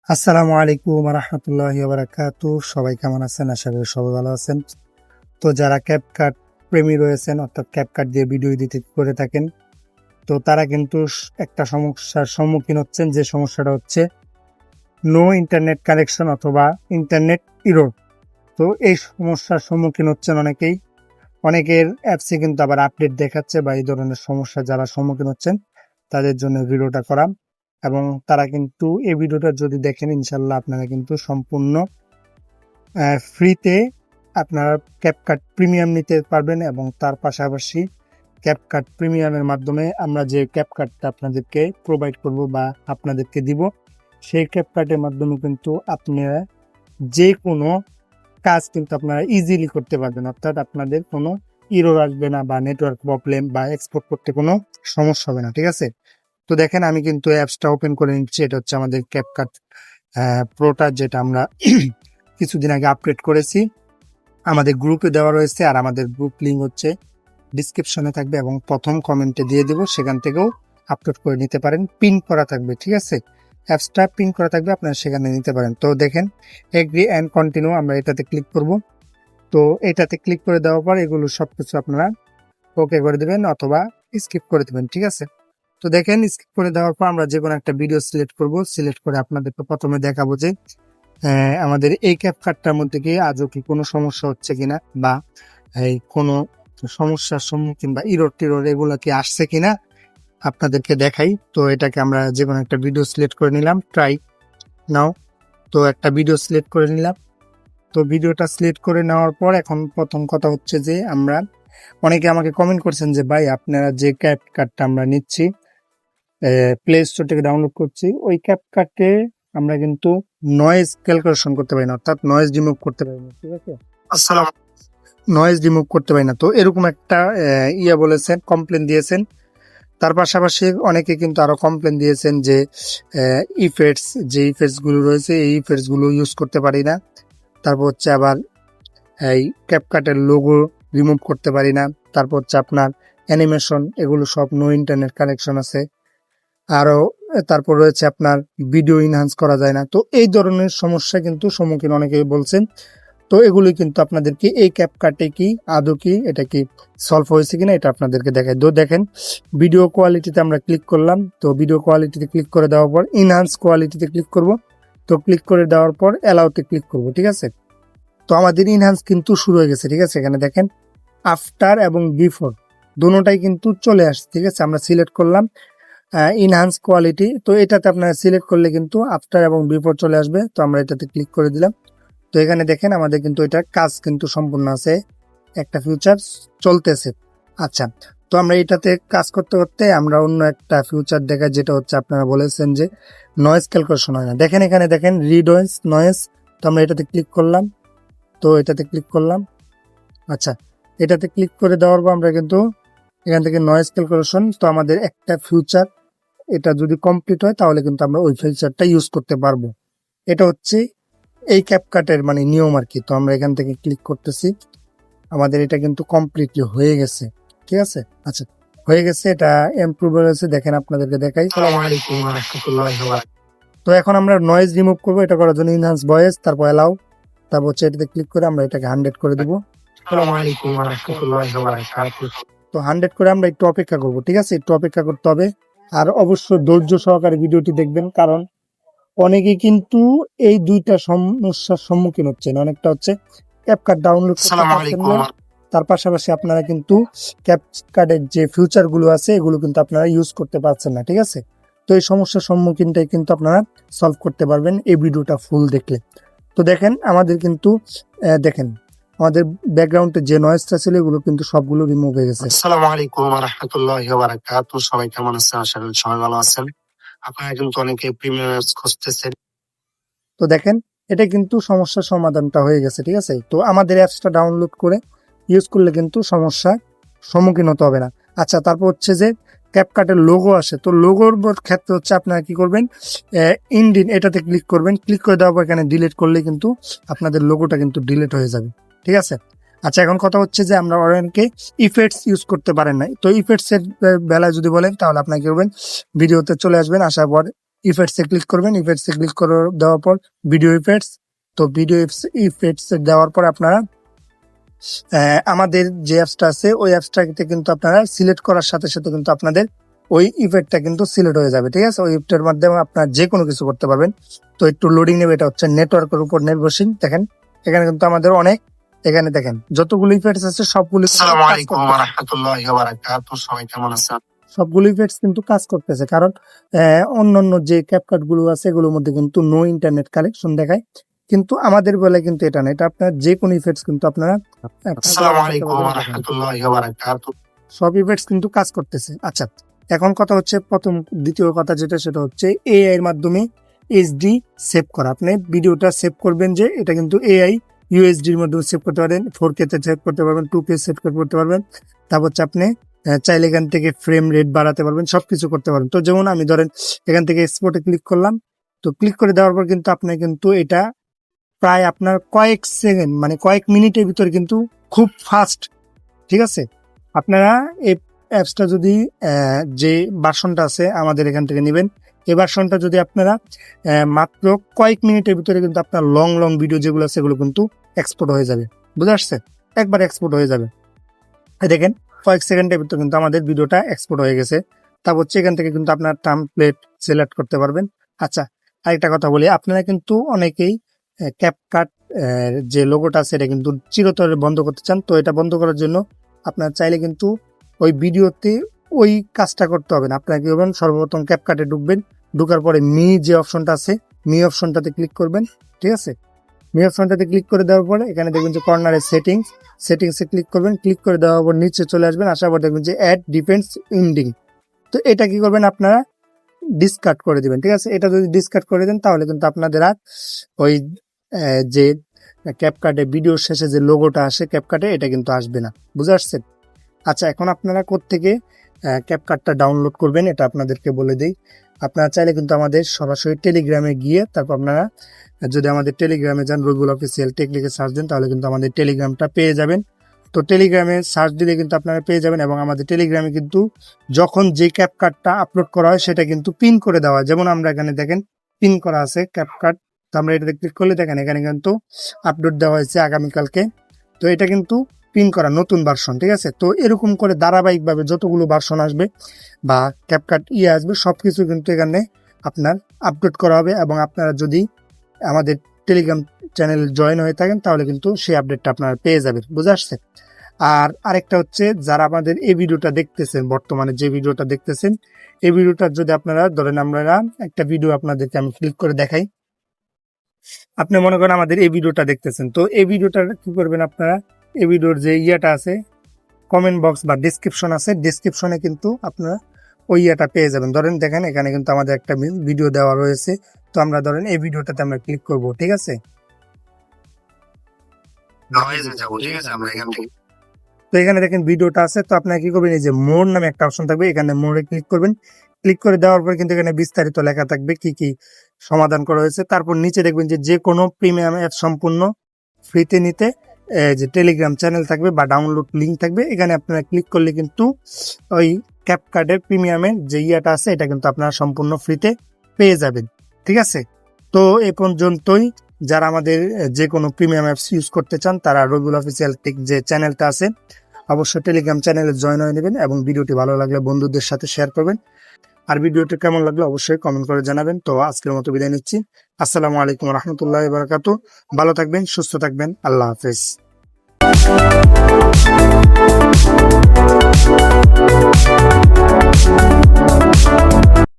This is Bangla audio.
আসসালামু আলাইকুম রহমতুল্লাহি বারাকাতু। সবাই কেমন আছেন? আশা করি সবাই ভালো আছেন। তো যারা ক্যাপকাট প্রেমী রয়েছেন, অর্থাৎ ক্যাপকাট দিয়ে ভিডিও এডিট করে থাকেন, তো তারা কিন্তু একটা সমস্যার সম্মুখীন হচ্ছেন, যে সমস্যাটা হচ্ছে নো ইন্টারনেট কানেকশন অথবা ইন্টারনেট ইরর। তো এই সমস্যার সম্মুখীন হচ্ছেন অনেকের অ্যাপসে কিন্তু আবার আপডেট দেখাচ্ছে, বা এই ধরনের সমস্যা যারা সম্মুখীন হচ্ছেন তাদের জন্য ভিডিওটা করা। এবং তারা কিন্তু এই ভিডিওটা যদি দেখেন, ইনশাল্লাহ আপনারা কিন্তু সম্পূর্ণ ফ্রিতে আপনারা ক্যাপকাট প্রিমিয়াম নিতে পারবেন। এবং তার পাশাপাশি ক্যাপকাট প্রিমিয়ামের মাধ্যমে আমরা যে ক্যাপকাটটা আপনাদেরকে প্রোভাইড করব বা আপনাদেরকে দিব, সেই ক্যাপকাটের মাধ্যমে কিন্তু আপনারা যে কোনো কাজ কিন্তু আপনারা ইজিলি করতে পারবেন। অর্থাৎ আপনাদের কোনো ইরর আসবে না, বা নেটওয়ার্ক প্রবলেম বা এক্সপোর্ট করতে কোনো সমস্যা হবে না। ঠিক আছে, তো দেখেন আমি কিন্তু অ্যাপসটা ওপেন করে নিচ্ছি। এটা হচ্ছে আমাদের ক্যাপকাট প্রোটা, যেটা আমরা কিছুদিন আগে আপডেট করেছি, আমাদের গ্রুপে দেওয়া রয়েছে। আর আমাদের গ্রুপ লিঙ্ক হচ্ছে ডিসক্রিপশনে থাকবে এবং প্রথম কমেন্টে দিয়ে দেবো, সেখান থেকেও আপলোড করে নিতে পারেন। পিন করা থাকবে, ঠিক আছে, অ্যাপসটা পিন করা থাকবে, আপনারা সেখানে নিতে পারেন। তো দেখেন এগ্রি অ্যান্ড কন্টিনিউ, আমরা এটাতে ক্লিক করব। তো এটাতে ক্লিক করে দেওয়ার পর এগুলো সবকিছু আপনারা ওকে করে দেবেন অথবা স্কিপ করে দেবেন। ঠিক আছে, তো দেখেন স্কিপ করে দেওয়ার পর আমরা যে কোনো একটা ভিডিও সিলেক্ট করব। সিলেক্ট করে আপনাদেরকে প্রথমে দেখাবো যে আমাদের এই ক্যাপকাটটার মধ্যে কি আজও কি কোনো সমস্যা হচ্ছে কিনা, বা এই কোনো সমস্যার সম্মুখীন বা ইরর টিরর এগুলো কি আসছে কিনা আপনাদেরকে দেখাই। তো এটাকে আমরা যে কোনো একটা ভিডিও সিলেক্ট করে নিলাম, ট্রাই নাও। তো একটা ভিডিও সিলেক্ট করে নিলাম। তো ভিডিওটা সিলেক্ট করে নেওয়ার পর এখন প্রথম কথা হচ্ছে যে আমরা, অনেকে আমাকে কমেন্ট করছেন যে ভাই আপনারা যে ক্যাপকাটটা আমরা নিচ্ছি, প্লে স্টোর থেকে ডাউনলোড করছি, ওই ক্যাপকাটে আমরা কিন্তু নয়েজ ক্যালকুলেশন করতে পারি না, অর্থাৎ নয়েজ রিমুভ করতে পারি না। ঠিক আছে, আসসালাম, নয়েজ রিমুভ করতে পারি না। তো এরকম একটা বলেছেন, কমপ্লেন দিয়েছেন। তার পাশাপাশি অনেকে কিন্তু আরো কমপ্লেন দিয়েছেন যে ইফেক্টস গুলো রয়েছে, এই ইফেক্টস গুলো ইউজ করতে পারি না। তারপর হচ্ছে আবার এই ক্যাপকাটের লোগো রিমুভ করতে পারি না। তারপর হচ্ছে আপনার অ্যানিমেশন, এগুলো সব নো ইন্টারনেট কানেকশন আছে। আরো তারপর রয়েছে আপনার ভিডিও ইনহান্স করা যায় না। তো এই ধরনের সমস্যা কিন্তু সম্মুখীন অনেকেই বলছেন। তো এগুলি কিন্তু আপনাদেরকে এই ক্যাপকাটে কি আদৌ কি এটা কি সলভ হয়েছে কিনা এটা আপনাদেরকে দেখাই। তো দেখেন ভিডিও কোয়ালিটিতে আমরা ক্লিক করলাম। তো ভিডিও কোয়ালিটিতে ক্লিক করে দেওয়ার পর ইনহান্স কোয়ালিটিতে ক্লিক করব। তো ক্লিক করে দেওয়ার পর অ্যালাউতে ক্লিক করব। ঠিক আছে, তো আমাদের ইনহান্স কিন্তু শুরু হয়ে গেছে। ঠিক আছে, এখানে দেখেন আফটার এবং বিফোর দুটোটাই কিন্তু চলে আসছে। ঠিক আছে, আমরা সিলেক্ট করলাম ইনহান্স কোয়ালিটি। তো এটাতে আপনারা সিলেক্ট করলে কিন্তু আফটার এবং বিফোর চলে আসবে। তো আমরা এটাতে ক্লিক করে দিলাম। তো এখানে দেখেন আমাদের কিন্তু এটার কাজ কিন্তু সম্পূর্ণ আছে, একটা ফিউচার চলতেছে। আচ্ছা, তো আমরা এটাতে কাজ করতে করতে আমরা অন্য একটা ফিউচার দেখা, যেটা হচ্ছে আপনারা বলেছেন যে নয়েজ ক্যালকুলেশন হয় না। দেখেন এখানে দেখেন রিডয়েস নয়েজ। তো আমরা এটাতে ক্লিক করলাম। তো এটাতে ক্লিক করলাম। আচ্ছা, এটাতে ক্লিক করে দেওয়ার পর আমরা কিন্তু এখান থেকে নয়েজ ক্যালকুলেশন, তো আমাদের একটা ফিউচার এটা যদি কমপ্লিট হয় তাহলে কিন্তু আমরা ওই ফিচারটা ইউজ করতে পারবো। এটা হচ্ছে এই ক্যাপকাটের মানে নিয়ম আর কি। তো আমরা এখান থেকে ক্লিক করতেছি, আমাদের এটা কিন্তু কমপ্লিটলি হয়ে গেছে। ঠিক আছে, আচ্ছা হয়ে গেছে, এটা ইমপ্রুভ হয়েছে। দেখেন আপনাদেরকে দেখাই। তো এখন আমরা নয়েজ রিমুভ করবো, এটা করার জন্য ইনহান্স ভয়েস, তারপর অ্যালাউ, তারপর হচ্ছে এটাতে ক্লিক করে আমরা এটাকে 100 করে দেবো। তো 100 করে আমরা একটু অপেক্ষা করবো। ঠিক আছে, একটু অপেক্ষা করতে হবে। আর অবশ্যই ধৈর্য সহকারে ভিডিওটি দেখবেন, কারণ অনেকে কিন্তু এই দুইটা সমস্যার সম্মুখীন হচ্ছেন। অনেকটা হচ্ছে ক্যাপকাট ডাউনলোড করতে পারছেন না, তার পাশাপাশি আপনারা কিন্তু ক্যাপকাটের যে ফিউচার গুলো আছে এগুলো কিন্তু আপনারা ইউজ করতে পারছেন না। ঠিক আছে, তো এই সমস্যার সম্মুখীনটাই কিন্তু আপনারা সলভ করতে পারবেন এই ভিডিওটা ফুল দেখলে। তো দেখেন আমাদের কিন্তু দেখেন আমাদের ব্যাকগ্রাউন্ডে যে নয়েজটা ছিল এগুলো কিন্তু সবগুলো রিমুভ হয়ে গেছে। আসসালামু আলাইকুম ওয়া রাহমাতুল্লাহি ওয়া বারাকাতুহু। সবাই কেমন আছেন? আশা করি সবাই ভালো আছেন। আপনারা কিন্তু অনেকে প্রিমিয়াম অ্যাপস খুঁজতেছেন। তো দেখেন এটা কিন্তু সমস্যার সমাধানটা হয়ে গেছে। ঠিক আছে, তো আমাদের অ্যাপসটা ডাউনলোড করে ইউজ করলে কিন্তু সমস্যার সম্মুখীন হতে হবে না। আচ্ছা, তারপর হচ্ছে যে ক্যাপকাটের লোগো আসে। তো লোগোর ক্ষেত্রে হচ্ছে আপনারা কি করবেন, ইন্ডিন এটাতে ক্লিক করবেন। ক্লিক করে দেওয়ার পর এখানে ডিলিট করলে কিন্তু আপনাদের লোগোটা কিন্তু ডিলিট হয়ে যাবে। ঠিক আছে, আচ্ছা এখন কথা হচ্ছে যে আমরা অনেকে ইফেক্টস ইউজ করতে পারেন না। তো ইফেক্টস এর বেলায় যদি বলেন তাহলে আপনাকে কি করবেন, ভিডিওতে চলে আসবেন, আসার পর ইফেক্টস এ ক্লিক করবেন। ইফেক্টস এ ক্লিক করে দেওয়ার পর ভিডিও ইফেক্টস, তো ভিডিও ইফেক্টস দেওয়ার পর আপনারা আমাদের যে অ্যাপসটা আছে ওই অ্যাপসটাকে কিন্তু আপনারা সিলেক্ট করার সাথে সাথে কিন্তু আপনাদের ওই ইফেক্টটা কিন্তু সিলেক্ট হয়ে যাবে। ঠিক আছে, ওই ইফেক্টের মাধ্যমে আপনার যে কোনো কিছু করতে পারবেন। তো একটু লোডিং নেবে, এটা হচ্ছে নেটওয়ার্কের উপর নির্ভরশীল। দেখেন এখানে কিন্তু আমাদের অনেক, এখানে দেখেন যতগুলো ইফেক্টস আছে সবগুলো আসসালামু আলাইকুম ওয়া রাহমাতুল্লাহি ওয়া বারাকাতুহু। সবাই কেমন আছেন? সবগুলো ইফেক্টস কিন্তু কাজ করতেছে, কারণ অন্যান্য যে ক্যাপকাট গুলো আছে এগুলোর মধ্যে কিন্তু নো ইন্টারনেট কানেকশন দেখায়, কিন্তু আমাদের বেলা কিন্তু এটা না। এটা আপনার যে কোনো ইফেক্টস কিন্তু আপনারা আসসালামু আলাইকুম ওয়া রাহমাতুল্লাহি ওয়া বারাকাতুহু। সব ইফেক্টস কিন্তু কাজ করতেছে। আচ্ছা, এখন কথা হচ্ছে দ্বিতীয় কথা যেটা, সেটা হচ্ছে এআই এর মাধ্যমে এইচডি সেভ করা। আপনি ভিডিওটা সেভ করবেন যে এটা কিন্তু এআই ইউএসডি এর মাধ্যমে সেভ করতে পারেন, 4K তে সেভ করতে পারবেন, 2K সেভ করতে পারবেন। তারপর হচ্ছে আপনি চাইলে এখান থেকে ফ্রেম রেট বাড়াতে পারবেন, সবকিছু করতে পারবেন। তো যেমন আমি ধরেন এখান থেকে এক্সপোর্টে ক্লিক করলাম, তো ক্লিক করে দেওয়ার পর কিন্তু আপনি কিন্তু এটা প্রায় আপনার কয়েক সেকেন্ড মানে কয়েক মিনিটের ভিতরে কিন্তু খুব ফাস্ট। ঠিক আছে, আপনারা এই অ্যাপসটা যদি যে ভার্সনটা আছে আমাদের এখান থেকে নেবেন, এই ভার্সনটা যদি আপনারা মাত্র কয়েক মিনিটের ভিতরে কিন্তু আপনার লং লং ভিডিও যেগুলো আছে সেগুলো কিন্তু এক্সপোর্ট হয়ে যাবে। বুঝে আসছে? একবার এক্সপোর্ট হয়ে যাবে। এই দেখেন কয়েক সেকেন্ডের ভিতরে কিন্তু আমাদের ভিডিওটা এক্সপোর্ট হয়ে গেছে। তারপর হচ্ছে এখান থেকে কিন্তু আপনার টেমপ্লেট সিলেক্ট করতে পারবেন। আচ্ছা, আরেকটা কথা বলি, আপনারা কিন্তু অনেকেই ক্যাপকাট যে লোগোটা আছে এটা কিন্তু চিরতরে বন্ধ করতে চান। তো এটা বন্ধ করার জন্য আপনার চাইলে কিন্তু ওই ভিডিওতে ওই কাজটা করতে হবে না। আপনারা কি করবেন, সর্বপ্রথম ক্যাপকাটে ঢুকবেন, ঢুকার পরে মি যে অপশনটা আছে মি অপশনটাতে ক্লিক করবেন। ঠিক আছে, মি অপশনটাতে ক্লিক করে দেওয়ার পরে এখানে দেখবেন যে কর্নারে সেটিংসে ক্লিক করবেন। ক্লিক করে দেওয়ার পর নিচে চলে আসবেন, আসার পর দেখবেন যে অ্যাড ডিফেন্স ইন্ডিং। তো এটা কি করবেন, আপনারা ডিসকার্ড করে দিবেন। ঠিক আছে, এটা যদি ডিসকার্ড করে দেন তাহলে কিন্তু আপনাদের আর ওই যে ক্যাপকাটে ভিডিওর শেষে যে লোগোটা আসে ক্যাপকাটে, এটা কিন্তু আসবে না। বুঝে আসছেন? আচ্ছা, এখন আপনারা কোত্থেকে ক্যাপকাটটা ডাউনলোড করবেন এটা আপনাদেরকে বলে দিই। আপনারা চাইলে কিন্তু আমাদের সরাসরি টেলিগ্রামে গিয়ে তারপর আপনারা যদি আমাদের টেলিগ্রামে যান, রবিউল অফিসিয়াল টেক লিখে সার্চ দেন তাহলে কিন্তু আমাদের টেলিগ্রামটা পেয়ে যাবেন। তো টেলিগ্রামে সার্চ দিলে কিন্তু আপনারা পেয়ে যাবেন, এবং আমাদের টেলিগ্রামে কিন্তু যখন যে ক্যাপকাটটা আপলোড করা হয় সেটা কিন্তু পিন করে দেওয়া হয়। যেমন আমরা এখানে দেখেন পিন করা আছে ক্যাপকাট, তো আমরা এটাতে ক্লিক করলে দেখেন এখানে কিন্তু আপলোড দেওয়া হয়েছে আগামীকালকে। তো এটা কিন্তু পিন করা নতুন ভার্সন। ঠিক আছে, তো এরকম করে ধারাবাহিকভাবে যতগুলো ভার্সন আসবে বা ক্যাপকাট আসবে সবকিছু কিন্তু এখানে আপনার আপলোড করা হবে, এবং আপনারা যদি আমাদের টেলিগ্রাম চ্যানেল জয়েন হয়ে থাকেন তাহলে কিন্তু সেই আপডেটটা আপনারা পেয়ে যাবেন। বুঝে আসছে? আর আরেকটা হচ্ছে, যারা আমাদের এই ভিডিওটা দেখতেছেন, বর্তমানে যে ভিডিওটা দেখতেছেন, এই ভিডিওটা যদি আপনারা ধরেন, আমরা একটা ভিডিও আপনাদেরকে আমি ক্লিক করে দেখাই। আপনি মনে করেন আমাদের এই ভিডিওটা দেখতেছেন, তো এই ভিডিওটা কি করবেন, আপনারা এই ভিডিওর যে ইয়েটা আছে কমেন্ট বক্স বা ডিসক্রিপশন আছে, ডিসক্রিপশনে কিন্তু আপনারা ওই ইয়েটা পেয়ে যাবেন। ধরেন দেখেন এখানে কিন্তু আমাদের একটা ভিডিও দেওয়া রয়েছে, তো আমরা ধরেন এই ভিডিওটাতে আমরা ক্লিক করব। ঠিক আছে, তো এখানে দেখেন ভিডিওটা আছে, তো আপনারা কি করবেন, এই যে মোর নামে একটা অপশন থাকবে, এখানে মোরে ক্লিক করবেন। ক্লিক করে দেওয়ার পর কিন্তু এখানে বিস্তারিত লেখা থাকবে কি কি সমাধান করা হয়েছে। তারপর নিচে দেখবেন যে কোনো প্রিমিয়াম অ্যাপ সম্পূর্ণ ফ্রিতে নিতে যে টেলিগ্রাম চ্যানেল থাকবে বা ডাউনলোড লিঙ্ক থাকবে, এখানে আপনারা ক্লিক করলে কিন্তু ওই ক্যাপকাটের প্রিমিয়ামের যে ইয়াটা আছে এটা কিন্তু আপনারা সম্পূর্ণ ফ্রিতে পেয়ে যাবেন। ঠিক আছে, তো এই পর্যন্তই। যারা আমাদের যে কোনো প্রিমিয়াম অ্যাপস ইউজ করতে চান তারা রবিউল অফিসিয়াল টেক যে চ্যানেলটা আছে অবশ্যই টেলিগ্রাম চ্যানেলে জয়েন হয়ে নেবেন, এবং ভিডিওটি ভালো লাগলে বন্ধুদের সাথে শেয়ার করবেন। আর ভিডিওটি কেমন লাগলো অবশ্যই কমেন্ট করে জানাবেন। তো আজকের মতো বিদায় নিচ্ছি। আসসালামু আলাইকুম রহমতুল্লাহ বারাকাতু। ভালো থাকবেন, সুস্থ থাকবেন, আল্লাহ হাফেজ।